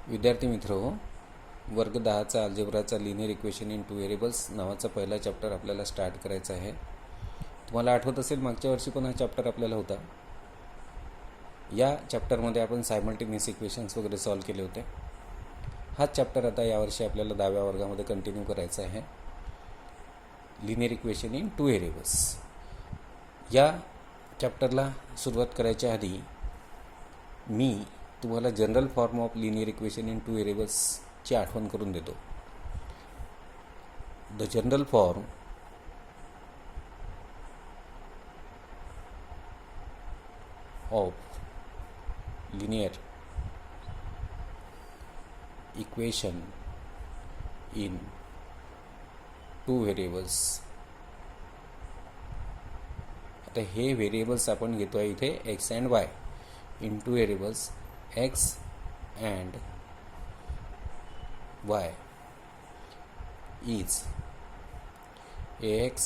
विद्यार्थी मित्र वर्ग 10चा अल्जेब्राचा linear equation in two variables नावाचा पहिला चॅप्टर आपल्याला स्टार्ट करायचा आहे. तुम्हाला आठवत असेल मागच्या वर्षी पण हा चॅप्टर आपल्याला होता. या चॅप्टरमध्ये आपण सायमल्टेनियस इक्वेशन्स वगैरे सॉल्व्ह केले होते. हाच चॅप्टर आता यावर्षी आपल्याला 10व्या वर्गामध्ये कंटिन्यू करायचा आहे. Linear equation in two variables या चॅप्टरला सुरुवात करायच्या आधी मी तुम्हाला general form of linear equation in two व्हेरिएबल्सची आठवण करून देतो. The general form of linear equation in two variables. आता हे व्हेरिएबल्स आपण घेतो आहे इथे X and Y in two variables x and y is ax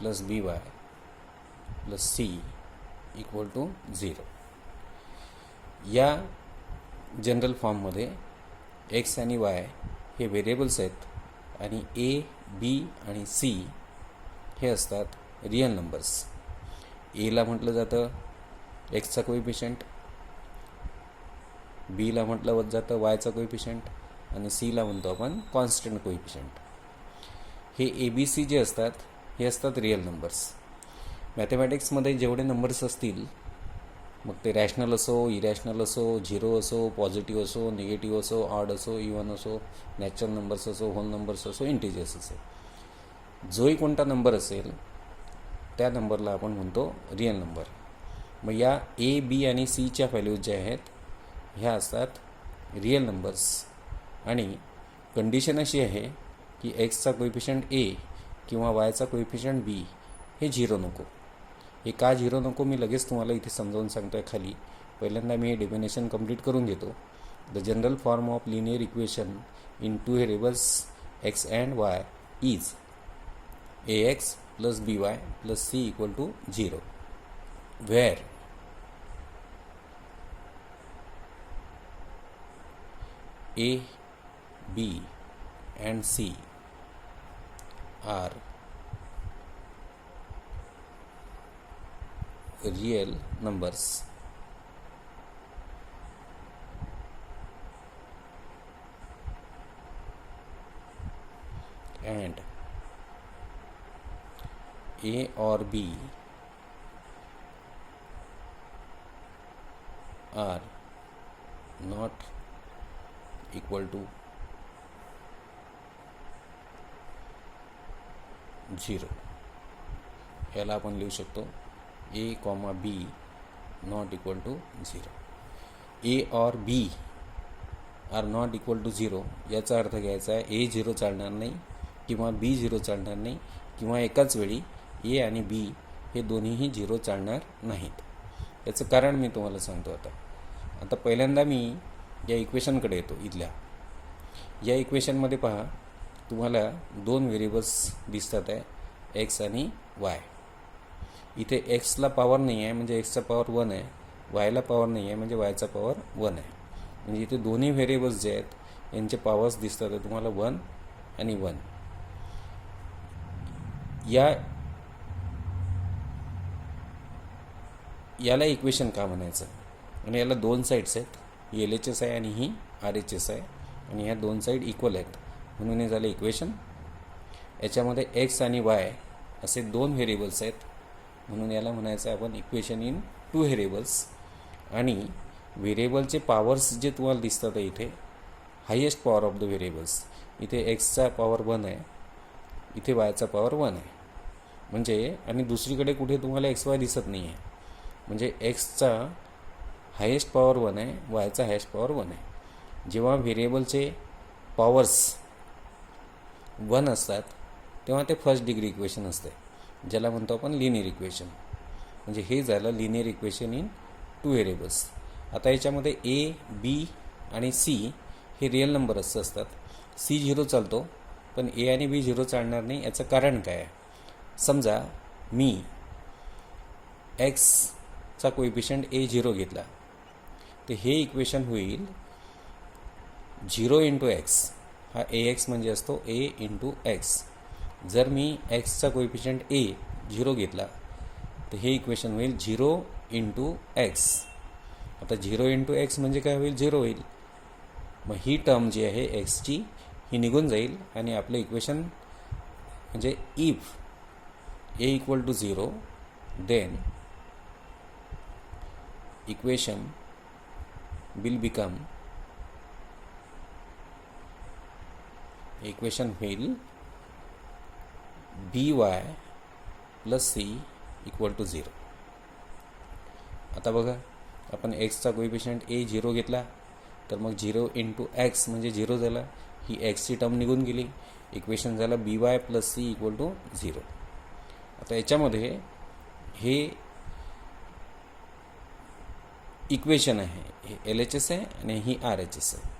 plus by plus c equal to 0. या जनरल फॉर्ममध्ये x आणि y हे व्हेरिएबल्स आहेत आणि a, b आणि c हे असतात रियल नंबर्स. एला म्हटलं जातं एक्सचा कोइफिशियंट, बीला म्हटलं जातं वायचा कोइफिशियंट आणि सीला म्हणतो आपण कॉन्स्टंट कोइफिशियंट. हे ए बी सी जे असतात हे असतात रियल नंबर्स. मॅथमॅटिक्समध्ये जेवढे नंबर्स असतील मग ते रॅशनल असो, इरॅशनल असो, झिरो असो, पॉझिटिव्ह असो, निगेटिव्ह असो, ऑड असो, इवन असो, नॅचरल नंबर्स असो, होल नंबर्स असो, इंटिजर्स असो, जोही कोणता नंबर असेल त्या नंबरला आपण म्हणतो रियल नंबर. मग या ए बी आणि सीच्या व्हॅल्यूज ज्या आहेत ह्या असतात रियल नंबर्स आणि कंडिशन अशी आहे की एक्सचा कोइफिशियंट ए किंवा वायचा कोइफिशियंट बी हे झिरो नको. हे का झिरो नको मी लगेच तुम्हाला इथे समजावून सांगतो आहे खाली. पहिल्यांदा मी हे डेफिनेशन कंप्लीट करून घेतो. The general form of linear equation in two variables x and Y is A x plus B Y plus C equal to 0 where A, B and C are real numbers and A or B are not equal to 0. याला आपण लिहू शकतो A, B not equal to 0. A और B are not equal to 0 याचा अर्थ घ्यायचा आहे A 0 चालणार नाही किंवा B 0 चालणार नाही किंवा एकाच वेळी A आणि B हे दोन्हीही 0 चालणार नाहीत. याचं कारण मी तुम्हाला सांगतो. आता पहिल्यांदा मी या इक्वेशनकडे येतो. इथल्या या इक्वेशनमध्ये पहा तुम्हाला दोन व्हेरिएबल्स दिसतात आहे एक्स आणि वाय. इथे एक्सला पॉवर नाही आहे म्हणजे एक्सचा पॉवर 1 आहे, वायला पॉवर नाही आहे म्हणजे वायचा पॉवर 1 आहे. म्हणजे इथे दोन्ही व्हेरिएबल्स जे आहेत यांचे पॉवर्स दिसतात आहे तुम्हाला 1 आणि 1. याला इक्वेशन का म्हणायचं आणि याला दोन साईड्स आहेत. ही एल एच एस आहे आणि ही आर एच एस आहे आणि ह्या दोन साईड इक्वल आहेत म्हणून हे झालं इक्वेशन. याच्यामध्ये एक्स आणि वाय असे दोन व्हेरिएबल्स आहेत म्हणून याला म्हणायचं आहे आपण इक्वेशन इन टू व्हेरिएबल्स. आणि व्हेरिएबलचे पॉवर्स जे तुम्हाला दिसतात इथे highest power of the variables. इथे एक्सचा पॉवर 1 आहे, इथे वायचा पॉवर 1 आहे. म्हणजे आणि दुसरीकडे कुठे तुम्हाला एक्स वाय दिसत नाही आहे म्हणजे एक्सचा हायेस्ट पॉवर 1 आहे, वायचा हायेस्ट पॉवर 1 आहे. जेव्हा व्हेरिएबलचे पॉवर्स 1 असतात तेव्हा ते फर्स्ट डिग्री इक्वेशन असते ज्याला म्हणतो आपण लिनियर इक्वेशन. म्हणजे हे झालं linear equation in two variables. आता याच्यामध्ये ए, बी आणि सी हे रियल नंबर असतात. सी 0 चालतो पण ए आणि बी 0 चालणार नाही. याचं कारण काय आहे? समजा मी एक्सचा कोइफिशियंट ए 0 घेतला तर हे इक्वेशन होईल झिरो इंटू एक्स, हा ए एक्स म्हणजे असतो ए इंटू एक्स. जर मी एक्सचा कोएफिशियंट ए झिरो घेतला तर हे इक्वेशन होईल झिरो इंटू एक्स. आता झिरो इंटू एक्स म्हणजे काय होईल, झिरो होईल. मग ही टर्म जी आहे एक्सची ही निघून जाईल आणि आपलं इक्वेशन म्हणजे if A equal to zero then equation will become equation होईल by plus C equal to zero. आता बघा आपण एक्सचा कोएफिशियंट ए झिरो घेतला तर मग झिरो इंटू एक्स म्हणजे झिरो झाला, ही एक्सची टर्म निघून गेली, इक्वेशन झालं by plus C equal to zero. आता याच्यामध्ये हे इक्वेशन आहे, हे एल एच एस आहे आणि ही आर एच एस आहे.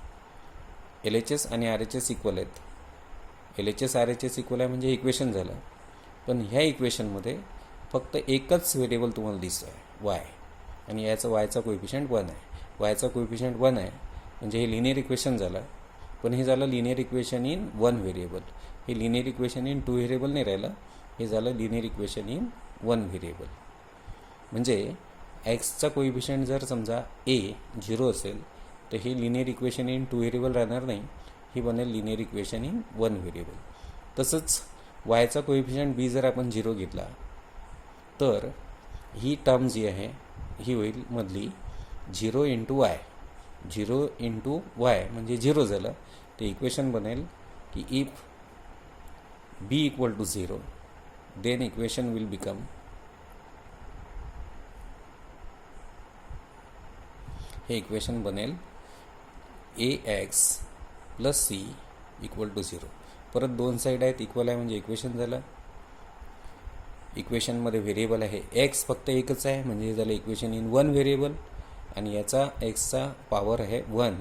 एल एच एस आणि आर एच एस इक्वल आहेत. L H S R H S equal आहे म्हणजे इक्वेशन झालं. पण ह्या इक्वेशनमध्ये फक्त एकच व्हेरिएबल तुम्हाला दिसतो आहे वाय, आणि याचं वायचा कोएफिशियंट 1 आहे. वायचा कोएफिशियंट 1 आहे म्हणजे हे लिनियर इक्वेशन झालं. पण हे झालं लिनियर इक्वेशन इन 1 व्हेरिएबल. हे लिनियर इक्वेशन इन 2 व्हेरिएबल नाही राहिलं, हे झालं लिनियर इक्वेशन इन 1 व्हेरिएबल. म्हणजे एक्सचा कोएफिशियंट जर समजा ए झिरो असेल तर हे लिनियर इक्वेशन इन 2 व्हेरिएबल राहणार नाही, ही बनेल लिनियर इक्वेशन इन 1 व्हेरिएबल. तसंच वायचा कोएफिशियंट बी जर आपण झिरो घेतला तर ही टर्म जी आहे ही होईल मधली zero into y. Zero into y म्हणजे झिरो झालं, तर इक्वेशन बनेल की if b equal to zero then equation will become हे इक्वेशन बनेल a x plus C equal to zero. परत दोन साईड आहेत इक्वल आहे म्हणजे इक्वेशन झालं. इक्वेशनमध्ये व्हेरिएबल आहे एक्स, फक्त एकच आहे म्हणजे झालं इक्वेशन इन 1 व्हेरिएबल, आणि याचा एक्सचा पॉवर आहे 1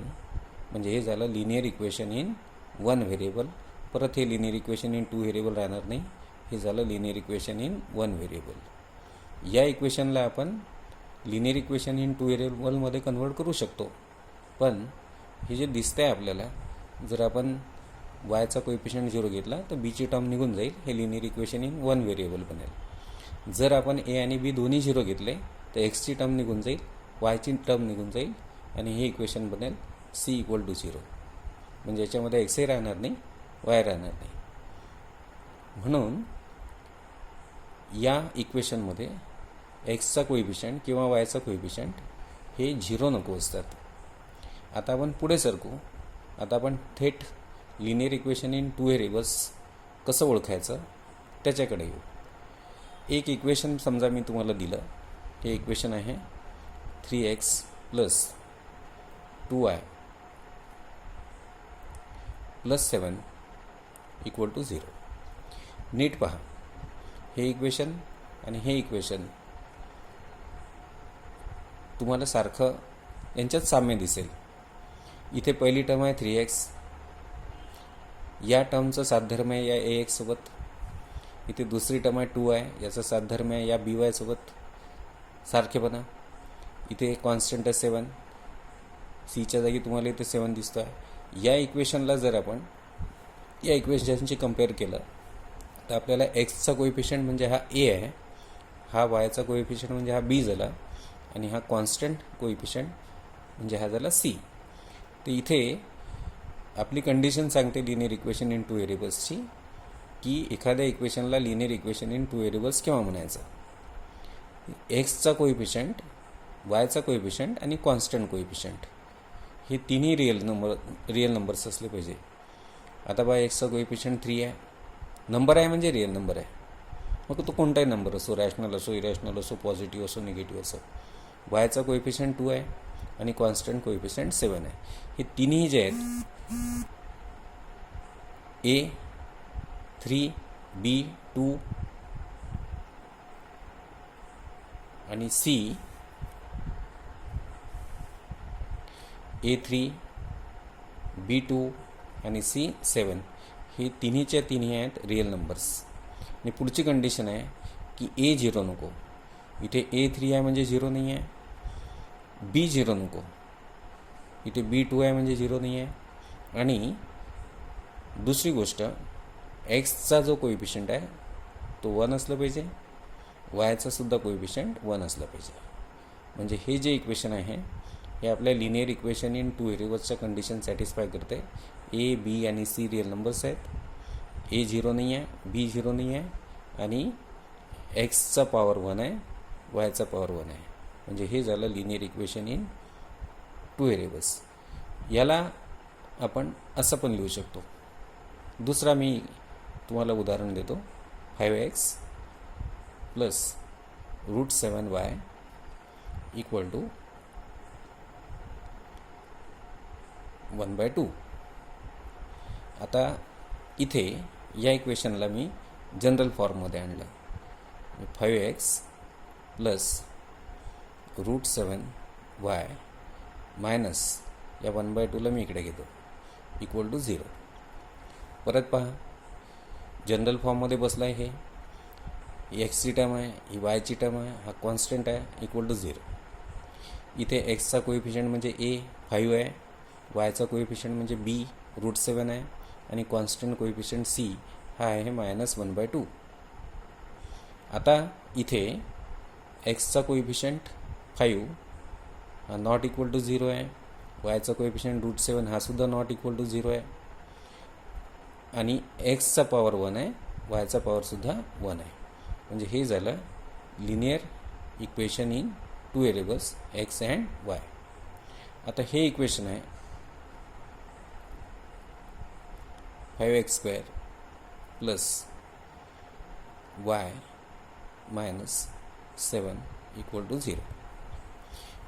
म्हणजे हे झालं लिनियर इक्वेशन इन 1 व्हेरिएबल. परत हे लिनियर इक्वेशन इन 2 व्हेरिएबल राहणार नाही, हे झालं लिनियर इक्वेशन इन 1 व्हेरिएबल. या इक्वेशनला आपण लिनियर इक्वेशन इन 2 व्हेरिएबलमध्ये कन्वर्ट करू शकतो. पण हे जे दिसतं आहे आपल्याला, जर आपण वायचा कोएफिशियंट झिरो घेतला तर बीची टर्म निघून जाईल, हे लिनियर इक्वेशन इन 1 व्हेरिएबल बनेल. जर आपण ए आणि बी दोन्ही झिरो घेतले तर एक्सची टर्म निघून जाईल, वायची टर्म निघून जाईल आणि हे इक्वेशन बनेल सी इक्वल टू झिरो. म्हणजे याच्यामध्ये एक्सही राहणार नाही, वाय राहणार नाही. म्हणून या इक्वेशनमध्ये एक्सचा कोएफिशियंट किंवा वायचा कोएफिशियंट हे झिरो नको असतात. आता आपण पुढे सरकू. आता आपण थेट लिनियर इक्वेशन इन 2 व्हेरिएबल्स कसं ओळखायचं त्याच्याकडे येऊ. एक इक्वेशन समजा मी तुम्हाला दिलं, हे इक्वेशन आहे 3x plus 2y plus 7 equal to 0. नीट पहा, हे इक्वेशन आणि हे इक्वेशन तुम्हाला सारखं यांच्यात साम्य दिसेल. इथे पहिली टर्म आहे 3x, या टर्मचं साधर्म्य आहे या ए एक्स सोबत. इथे दुसरी टर्म आहे 2y, याचं साधर्म्य आहे या बी वाय सोबत सारखेपणा. इथे कॉन्स्टंट आहे 7, सीच्या जागी तुम्हाला इथे 7 दिसतो आहे. या इक्वेशनला जर आपण या इक्वेशनशी कम्पेअर केलं तर आपल्याला एक्सचा कोएफिशियंट म्हणजे हा ए आहे, हा वायचा कोएफिशियंट म्हणजे हा बी झाला, आणि हा कॉन्स्टंट कोएफिशियंट म्हणजे हा झाला सी. तर इथे आपली कंडिशन सांगते लिनियर इक्वेशन इन 2 व्हेरिएबल्सची, की एखाद्या इक्वेशनला लिनियर इक्वेशन इन 2 व्हेरिएबल्स केव्हा म्हणायचं. एक्सचा कोएफिशियंट, वायचा कोएफिशियंट आणि कॉन्स्टंट कोएफिशियंट हे तिन्ही रिअल नंबर्स असले पाहिजे. आता बा एक्सचा कोएफिशियंट 3 आहे, नंबर आहे म्हणजे रिअल नंबर आहे, मग तो कोणताही नंबर असो, रॅशनल असो, इरॅशनल असो, पॉझिटिव्ह असो, निगेटिव्ह असो. वायचा कोएफिशियंट 2 आहे आणि कॉन्स्टंट कोएफिशियंट 7 आहे. हे तिन्ही जे आहेत ए 3 बी 2 आणि सी A3 B2 आणि C7 हे तिन्हीच्या तिन्ही आहेत रिअल नंबर्स. आणि पुढची कंडिशन आहे की ए झिरो नको. इथे A3 आहे म्हणजे झिरो नाही आहे, बी झिरो नको, इथे B2 आहे म्हणजे झिरो नाही आहे, आणि दुसरी गोष्ट, एक्सचा जो कोइफिशियंट आहे तो 1 असलं पाहिजे, वायचा सुद्धा कोइफिशियंट 1 असलं पाहिजे. म्हणजे हे जे इक्वेशन आहे हे आपल्या लिनियर इक्वेशन इन 2 व्हेरिएबल्सच्या कंडिशन सॅटिस्फाय करते. ए, बी आणि सी रिअल नंबर्स आहेत. ए 0 नाही आहे, बी 0 नाही आहे आणि एक्सचा पॉवर 1 आहे, वायचा पॉवर 1 आहे. म्हणजे हे झालं लिनियर इक्वेशन इन 2 व्हेरिएबल्स. याला आपण असं पण लिहू शकतो. दुसरा मी तुम्हाला उदाहरण देतो. 5x plus √7y equal to 1/2. आता इथे या इक्वेशनला मी जनरल फॉर्ममध्ये आणलं. 5x प्लस √7y मायनस या 1/2ला मी इकडे घेतो इक्वल टू 0. परत पहा, जनरल फॉर्ममध्ये बसला आहे. हे एक्सची टर्म आहे, ही वायची टर्म आहे, हा कॉन्स्टंट आहे इक्वल टू 0. इथे एक्सचा कोइफिशियंट म्हणजे ए 5 आहे, वायचा कोइफिशियंट म्हणजे बी √7 आहे आणि कॉन्स्टंट कोइफिशियंट सी हा आहे -1/2. आता इथे एक्सचा कोइफिशियंट 5 हा नॉट इक्वल टू 0 आहे, वायचा कोइफिशियंट √7 हा सुद्धा नॉट इक्वल टू 0 आहे आणि एक्सचा पॉवर 1 आहे, वायचा पॉवरसुद्धा 1 आहे. म्हणजे हे झालं linear equation in 2 variables x and y. आता हे इक्वेशन आहे 5x² plus y minus 7 equal to 0.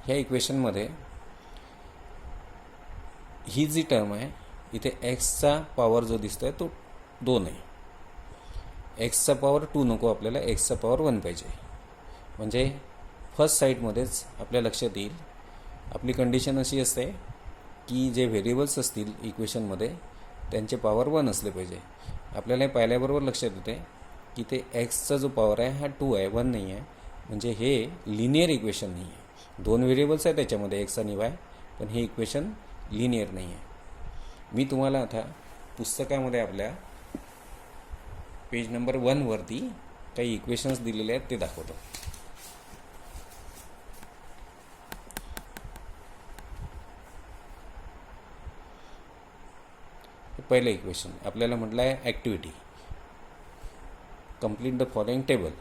ह्या इक्वेशनमध्ये ही जी टर्म आहे इथे एक्सचा पॉवर जो दिसतोय तो 2 आहे. एक्सचा पॉवर 2 नको आपल्याला, एक्सचा पॉवर 1 पाहिजे. म्हणजे फर्स्ट साईडमध्येच आपल्या लक्षात येईल. आपली कंडिशन अशी असते की जे व्हेरिएबल्स असतील इक्वेशनमध्ये त्यांचे पॉवर 1 असले पाहिजे. आपल्याला हे पाहिल्याबरोबर लक्षात येते की ते एक्सचा जो पॉवर आहे हा 2 आहे, 1 नाही आहे. म्हणजे हे लिनियर इक्वेशन नाही आहे. 2 व्हेरिएबल्स आहेत त्याच्यामध्ये एक्स आणि वाय, पण हे इक्वेशन लिनियर नाही आहे. मी तुम्हाला आता पुस्तकामध्ये आपल्या पेज नंबर 1 वरती काही इक्वेशन्स दिलेले आहेत ते दाखवतो. पहिलं इक्वेशन आपल्याला म्हटलं आहे activity. Complete the following table.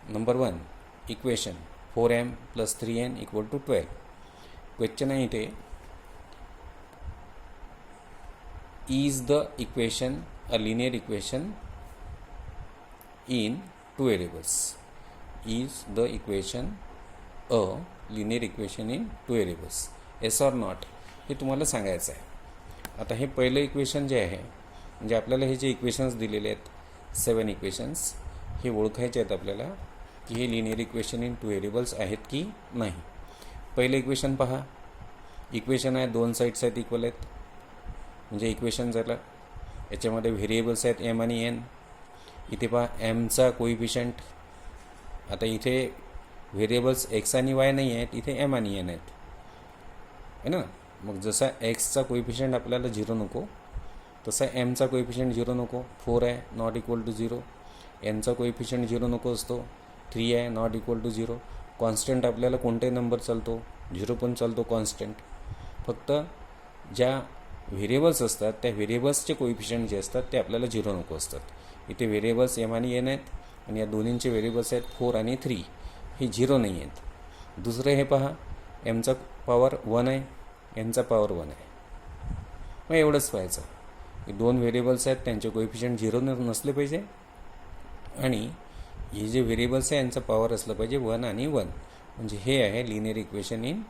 Number 1 equation 4m + 3n = 12. Question आहे इथे, is the equation a linear equation in 2 variables? Is the equation a linear equation in 2 variables? Yes or not? हे तुम्हाला सांगायचं आहे. आता हे पहिलं इक्वेशन जे आहे, म्हणजे आपल्याला हे जे इक्वेशन्स दिलेले आहेत 7 इक्वेशन्स, हे ओळखायचे आहेत आपल्याला की हे लिनियर इक्वेशन इन 2 व्हेरिएबल्स आहेत की नाही. पहिलं इक्वेशन पहा. इक्वेशन आहे 2 साईड्स आहेत इक्वल आहेत, म्हणजे इक्वेशन झालं. याच्यामध्ये व्हेरिएबल्स आहेत एम आणि एन. इथे पहा एमचा कोइफिशियंट. आता इथे व्हेरिएबल्स एक्स आणि वाय नाही आहेत, इथे एम आणि एन आहेत, है ना. मग जसा एक्सचा कोइफिशियंट आपल्याला 0 नको, तसा एमचा कोइफिशियंट 0 नको, 4 आहे नॉट इक्वल टू 0. एनचा कोइफिशियंट 0 नको असतो, 3 आहे नॉट इक्वल टू 0. कॉन्स्टंट आपल्याला कोणताही नंबर चालतो, 0 पण चालतो कॉन्स्टंट. फक्त ज्या व्हेरिएबल्स असतात त्या व्हेरिएबल्सचे कोइफिशियंट जे असतात ते आपल्याला 0 नको असतात. इथे व्हेरिएबल्स एम आणि एन आहेत आणि या दोन्हींचे व्हेरिएबल्स आहेत 4 आणि 3, हे 0 नाही आहेत. दुसरं हे पहा, एमचा पॉवर 1 आहे, एनचा पॉवर 1 आहे. मग एवढंच पाहायचं की 2 व्हेरिएबल्स आहेत त्यांचे कोइफिशियंट 0 नसले पाहिजे आणि हे जे व्हेरिएबल्स आहे यांचं पॉवर असलं पाहिजे 1 आणि 1. म्हणजे हे आहे लिनियर इक्वेशन इन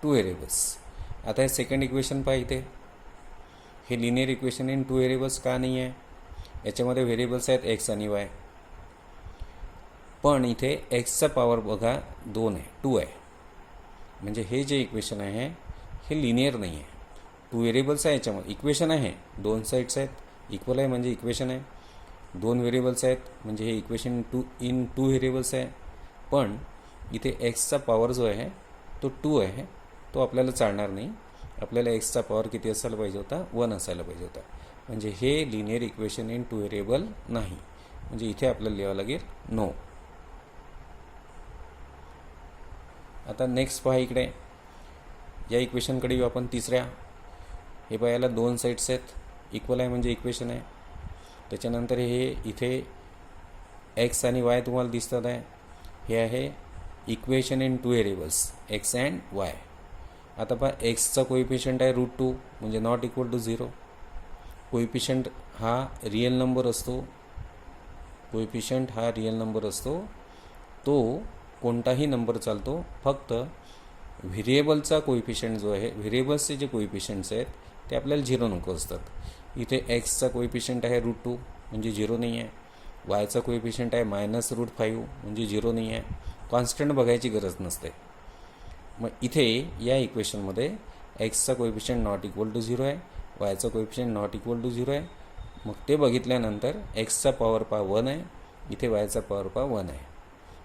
2 व्हेरिएबल्स. आता हे सेकंड इक्वेशन पहा. इथे हे लिनियर इक्वेशन इन 2 व्हेरिएबल्स का नाही आहे? याच्यामध्ये व्हेरिएबल्स आहेत एक्स आणि वाय, पण इथे एक्सचा पॉवर बघा 2 आहे, 2 आहे. म्हणजे हे जे इक्वेशन आहे हे लिनियर नाही आहे. 2 व्हेरिएबल्स आहे याच्यामध्ये, इक्वेशन आहे 2 साईड्स आहेत, इक्वल आहे म्हणजे इक्वेशन आहे. 2 व्हेरिएबल्स आहेत म्हणजे हे इक्वेशन इन 2 व्हेरिएबल्स आहे. पण इथे एक्सचा पॉवर जो आहे तो 2 आहे, तो आपल्याला चालणार नाही. आपल्याला एक्सचा पॉवर किती असायला पाहिजे होता, 1 असायला पाहिजे होता. म्हणजे हे linear equation in two variable नाही. म्हणजे इथे आपल्याला लिहावं लागेल नो. आता नेक्स्ट पहा इकडे, या इक्वेशनकडे येऊ आपण तिसऱ्या. हे पहा, याला 2 साईड्स आहेत, इक्वल आहे म्हणजे इक्वेशन आहे. त्याच्यानंतर हे इथे एक्स आणि वाय तुम्हाला दिसतात आहे. हे आहे equation in two variables x and y. आता पहा, एक्सचा कोइफिशियंट आहे √2 म्हणजे नॉट इक्वल टू 0. कोइफिशियंट हा रिअल नंबर असतो. कोइफिशियंट हा रिअल नंबर असतो. तो कोणताही नंबर चालतो, फक्त व्हेरिएबलचा कोइफिशियंट जो आहे, व्हेरिएबल्सचे जे कोइफिशियंट्स आहेत ते आपल्याला 0 नको असतात. इथे एक्सचा कोइफिशियंट आहे √2 म्हणजे 0 नाही आहे. वायचा कोइफिशियंट आहे -√5 म्हणजे 0 नाही आहे. कॉन्स्टंट बघायची गरज नसते. मग इथे या इक्वेशनमध्ये एक्सचा कोइफिशियंट नॉट इक्वल टू 0 आहे, वायचा कोइफिशियंट नॉट इक्वल टू 0 आहे. मग ते बघितल्यानंतर एक्सचा पॉवर पा 1 आहे, इथे वायचा पॉवर पा 1 आहे.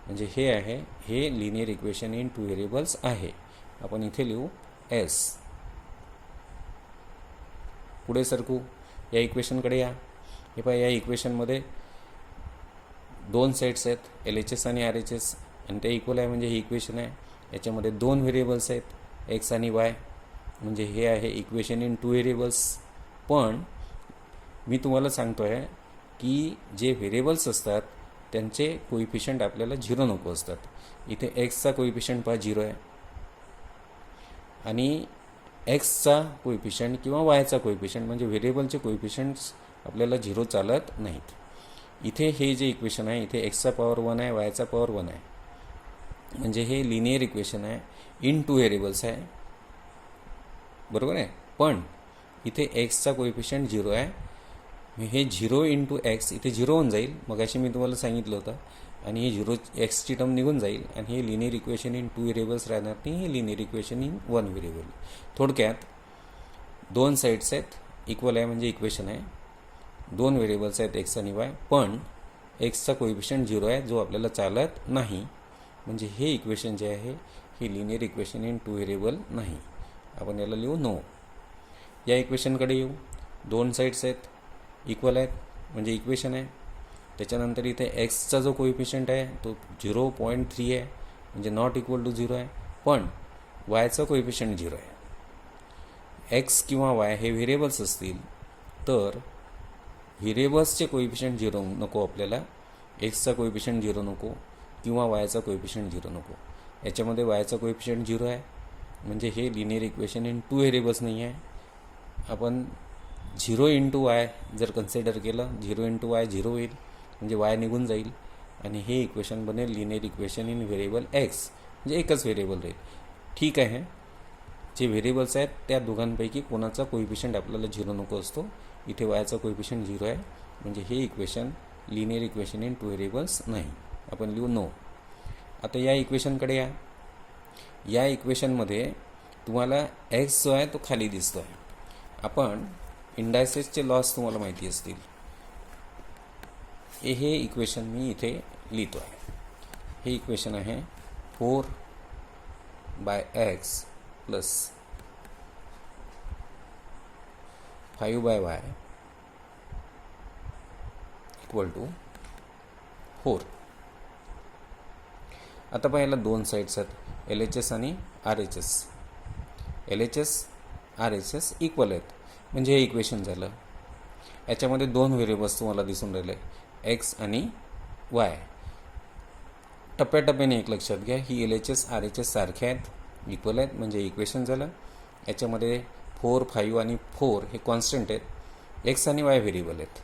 म्हणजे हे आहे, हे linear equation in two variables आहे. आपण इथे लिहू एस. पुढे सरकू, या इक्वेशनकडे या. हे पहा, या इक्वेशनमध्ये 2 साईड्स आहेत, LHS आणि RHS, आणि ते इक्वल आहे म्हणजे हे इक्वेशन आहे. याच्यामध्ये 2 व्हेरिएबल्स आहेत, एक्स आणि वाय, म्हणजे हे आहे इक्वेशन इन टू व्हेरिएबल्स. पण मी तुम्हाला सांगतो आहे की जे व्हेरिएबल्स असतात त्यांचे कोइफिशियंट आपल्याला 0 नको असतात. इथे एक्सचा कोइफिशियंट पहा 0 आहे, आणि एक्सचा कोइफिशियंट किंवा वायचा कोइफिशियंट म्हणजे व्हेरिएबलचे कोइफिशियंट्स आपल्याला 0 चालत नाहीत. इथे हे जे इक्वेशन आहे, इथे एक्सचा पॉवर 1 आहे, वायचा पॉवर 1 आहे. म्हणजे हे लिनियर इक्वेशन आहे, इन टू व्हेरिएबल्स आहे, बरोबर आहे. पण इथे एक्सचा कोइफिशियंट 0 आहे. हे 0 इंटू एक्स इथे 0 होऊन जाईल, मग अशी मी तुम्हाला सांगितलं होतं. आणि हे 0 एक्सची टर्म निघून जाईल, आणि हे linear equation in two variables राहणार नाही, हे लिनियर इक्वेशन इन 1 व्हेरिएबल. थोडक्यात 2 साईड्स आहेत, इक्वल आहे म्हणजे इक्वेशन आहे. 2 व्हेरिएबल्स आहेत एक्स आणि वाय, पण एक्सचा कोइफिशियंट 0 आहे, जो आपल्याला चालत नाही. म्हणजे हे इक्वेशन जे आहे, हे linear equation in two variable नाही. आपण याला लिहू नो. या इक्वेशनकडे येऊ. 2 साईड्स आहेत, इक्वल आहेत म्हणजे इक्वेशन आहे. त्याच्यानंतर इथे एक्सचा जो कोइफिशियंट आहे तो 0.3 आहे, म्हणजे नॉट इक्वल टू 0 आहे. पण वायचा कोइफिशियंट 0 आहे. एक्स किंवा वाय हे व्हेरिएबल्स असतील तर व्हेरिएबल्सचे कोइफिशियंट 0 नको आपल्याला. एक्सचा कोइफिशियंट 0 नको किंवा वायचा कोइफिशियंट 0 नको. याच्यामध्ये वायचा कोइफिशियंट 0 आहे, म्हणजे हे linear equation in two variables नाही आहे. आपण 0 इंटू वाय जर कन्सिडर केलं, 0 इंटू वाय 0 होईल, म्हणजे वाय निघून जाईल, आणि हे इक्वेशन बनेल linear equation in variable x, म्हणजे एकच व्हेरिएबल राहील. ठीक आहे, जे व्हेरिएबल्स आहेत त्या दोघांपैकी कोणाचा कोइफिशियंट आपल्याला 0 नको असतो. इथे वायचा कोइफिशियंट 0 आहे, म्हणजे हे equation linear equation in two variables नाही. आपण लिहू नो. आता या इक्वेशनकडे या. या इक्वेशनमध्ये तुम्हाला एक्स जो आहे तो खाली दिसतो आहे. आपण इंडायसेसचे लॉस तुम्हाला माहिती असतील. हे इक्वेशन मी इथे लिहितो आहे. हे इक्वेशन आहे 4/x plus 5/y equal to 4. आता पाहिला 2 साईड्स आहेत, LHS आणि RHS. LHS RHS इक्वल आहेत, म्हणजे हे इक्वेशन झालं. याच्यामध्ये 2 व्हेरिएबल्स तुम्हाला दिसून राहिले, एक्स आणि वाय. टप्प्याटप्प्याने एक लक्षात घ्या, ही LHS RHS सारखे आहेत, इक्वल आहेत, म्हणजे इक्वेशन झालं. याच्यामध्ये 4, 5 आणि 4 हे कॉन्स्टंट आहेत, एक्स आणि वाय व्हेरिएबल आहेत.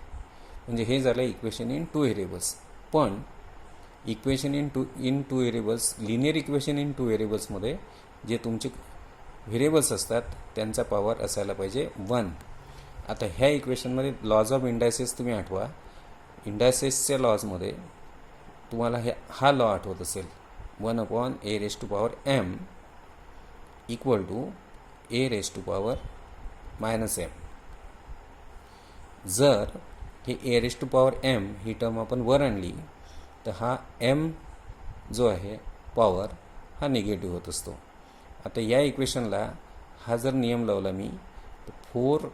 म्हणजे हे झालं इक्वेशन इन टू व्हेरिएबल्स. पण equation in two variables, linear equation in two व्हेरिएबल्समध्ये जे तुमचे व्हेरिएबल्स असतात त्यांचा पॉवर असायला पाहिजे 1. आता ह्या इक्वेशनमध्ये लॉज ऑफ इंडायसेस तुम्ही आठवा. इंडायसेसच्या लॉजमध्ये तुम्हाला हा लॉ आठवत असेल, 1/a⁻m इक्वल टू a⁻−m. जर हे a⁻m ही टर्म आपण वर आणली तर हा m जो आहे पॉवर हा निगेटिव्ह होत असतो. आता या इक्वेशनला हा जर नियम लावला मी तर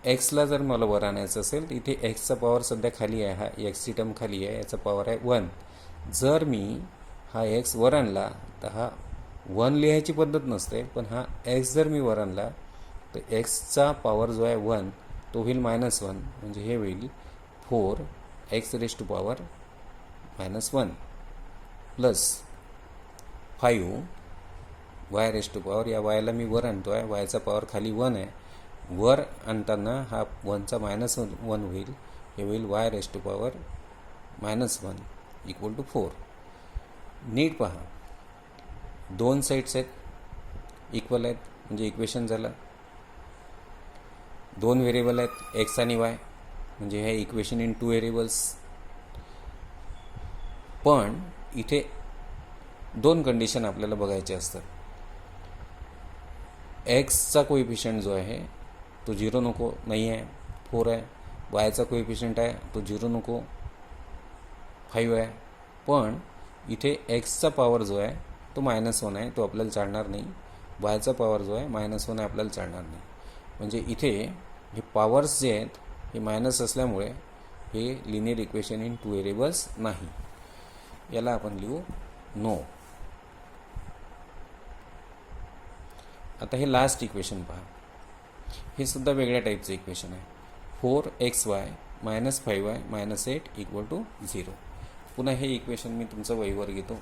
4x जर मला वर आणायचं असेल तर इथे एक्सचा पॉवर सध्या खाली आहे, हा एक्सची टर्म खाली आहे, याचा पॉवर आहे 1. जर मी हा एक्स वर आणला तर हा 1 लिहायची पद्धत नसते, पण हा एक्स जर मी वर आणला तर एक्सचा पॉवर जो आहे 1 तो होईल -1, म्हणजे हे होईल 4x⁻⁻1 प्लस 5y⁻, या वायला मी वर आणतो आहे, वायचा पॉवर खाली 1 आहे, वर आणताना हा 1चा -1 होईल, हे होईल y⁻⁻1 = 4. नीट पहा, दोन साईड्स आहेत, इक्वल आहेत, म्हणजे इक्वेशन झालं. दोन व्हेरिएबल आहेत एक्स आणि वाय, म्हणजे हे इक्वेशन इन 2 व्हेरिएबल्स. पण इथे दोन कंडिशन आपल्याला बघायचे असतात. एक्सचा कोएफिशियंट जो आहे तो 0 नको, नाही आहे, 4 आहे. वायचा कोएफिशियंट आहे तो 0 नको, 5 आहे. पण इथे एक्सचा पॉवर जो आहे तो -1 आहे, तो आपल्याला चालणार नाही. वायचा पॉवर जो आहे -1 आहे, आपल्याला चालणार नाही. म्हणजे इथे हे पॉवर्स जे आहेत हे मायनस असल्यामुळे हे लिनियर इक्वेशन इन 2 व्हेरिएबल्स नाही. याला आपण लिहू नो. आता हे लास्ट इक्वेशन पहा, हे सुद्धा वेगळ्या टाईपचं इक्वेशन आहे. 4xy - 5y - 8 = 0. पुन्हा हे इक्वेशन मी तुमचं वहीवर घेतो.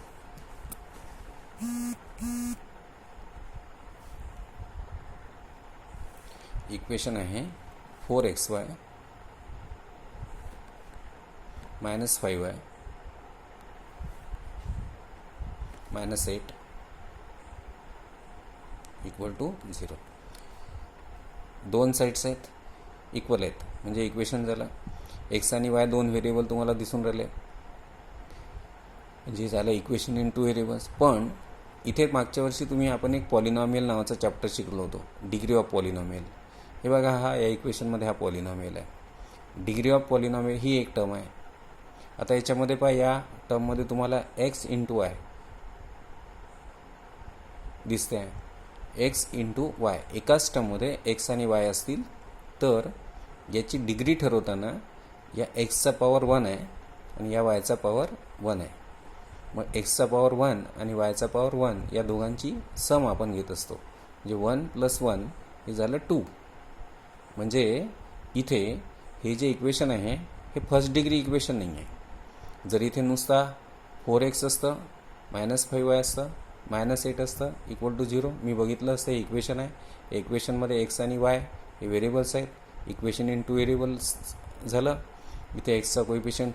इक्वेशन आहे 4xy - 5y - 8 = 0. दोन साईड्स आहेत, इक्वल आहेत, म्हणजे इक्वेशन झालं. एक्स आणि वाय दोन व्हेरिएबल तुम्हाला दिसून राहिले, म्हणजे झालं इक्वेशन इन 2 व्हेरिएबल्स. पण इथे मागच्या वर्षी आपण एक पॉलिनॉमियल नावाचा चॅप्टर शिकलो होतो, डिग्री ऑफ पॉलिनॉमियल. हे बघा, हा या इक्वेशनमध्ये हा पॉलिनॉमियल आहे. डिग्री ऑफ पॉलिनॉमियल ही एक टर्म आहे. आता याच्यामध्ये पहा, या टर्ममध्ये तुम्हाला x × y दिसते आहे. x × y एकाच टर्ममध्ये x आणि y असतील तर याची डिग्री ठरवताना या एक्सचा पॉवर 1 आहे आणि या वायचा पॉवर 1 आहे. मग एक्सचा पॉवर 1 आणि वायचा पॉवर 1 या दोघांची सम आपण घेत असतो, म्हणजे 1 + 1 हे झालं 2. म्हणजे इथे हे जे इक्वेशन आहे हे फर्स्ट डिग्री इक्वेशन नाही आहे. जर इथे नुसता 4x असतं, -5y असतं, -8 असतं, = 0, मी बघितलं असतं हे इक्वेशन आहे. इक्वेशनमध्ये एक्स आणि वाय हे व्हेरिएबल्स आहेत. इक्वेशन इन 2 व्हेरिएबल्स झालं. इथे एक्सचा कोएफिशियंट